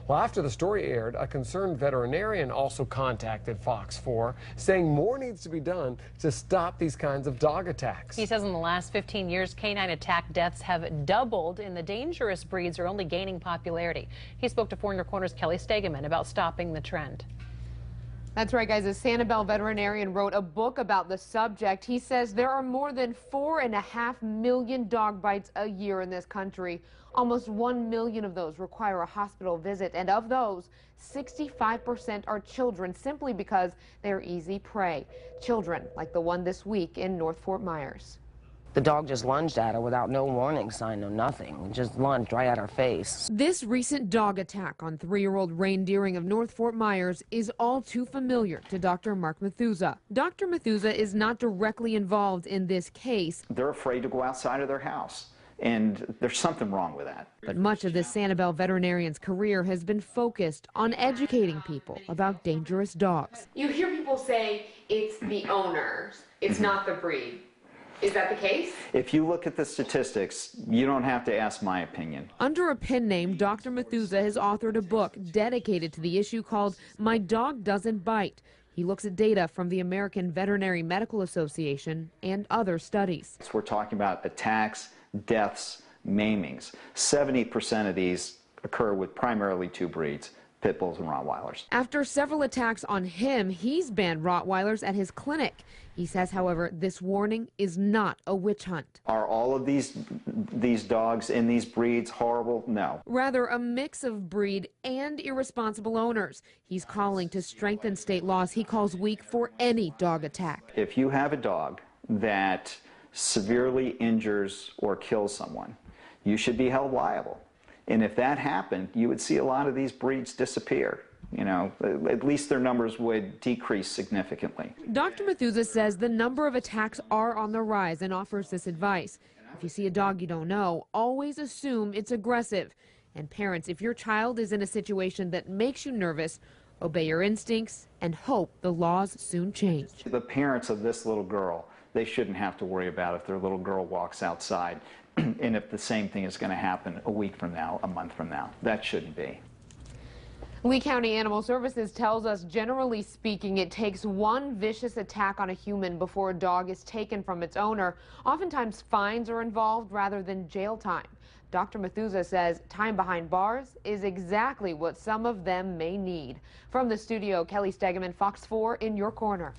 Well, after the story aired, a concerned veterinarian also contacted Fox 4, saying more needs to be done to stop these kinds of dog attacks. He says in the last 15 years, canine attack deaths have doubled, and the dangerous breeds are only gaining popularity. He spoke to 4 in Your Corner's Kelly Stegeman about stopping the trend. That's right, guys. A Sanibel veterinarian wrote a book about the subject. He says there are more than 4.5 million dog bites a year in this country. Almost 1 million of those require a hospital visit, and of those, 65% are children simply because they're easy prey. Children like the one this week in North Fort Myers. The dog just lunged at her without no warning sign, no nothing. Just lunged right at her face. This recent dog attack on 3-year-old Rain Deering of North Fort Myers is all too familiar to Dr. Mark Methusa. Dr. Methusa is not directly involved in this case. They're afraid to go outside of their house, and there's something wrong with that. But much of this Sanibel veterinarian's career has been focused on educating people about dangerous dogs. You hear people say it's the owners, it's not the breed. Is that the case? If you look at the statistics, you don't have to ask my opinion. Under a pen name, Dr. Methusa has authored a book dedicated to the issue called My Dog Doesn't Bite. He looks at data from the American Veterinary Medical Association and other studies. So we're talking about attacks, deaths, maimings. 70% of these occur with primarily 2 breeds, pit bulls and Rottweilers. After several attacks on him, he's banned Rottweilers at his clinic. He says, however, this warning is not a witch hunt. Are all of these dogs in these breeds horrible? No. Rather, a mix of breed and irresponsible owners. He's calling to strengthen state laws he calls weak for any dog attack. If you have a dog that severely injures or kills someone, you should be held liable. And if that happened, you would see a lot of these breeds disappear. You know, at least their numbers would decrease significantly. Dr. Methusa says the number of attacks are on the rise and offers this advice. If you see a dog you don't know, always assume it's aggressive. And parents, if your child is in a situation that makes you nervous, obey your instincts and hope the laws soon change. The parents of this little girl, they shouldn't have to worry about if their little girl walks outside and if the same thing is going to happen a week from now, a month from now. That shouldn't be. Lee County Animal Services tells us, generally speaking, it takes one vicious attack on a human before a dog is taken from its owner. Oftentimes, fines are involved rather than jail time. Dr. Methusa says time behind bars is exactly what some of them may need. From the studio, Kelly Stegeman, Fox 4 in Your Corner.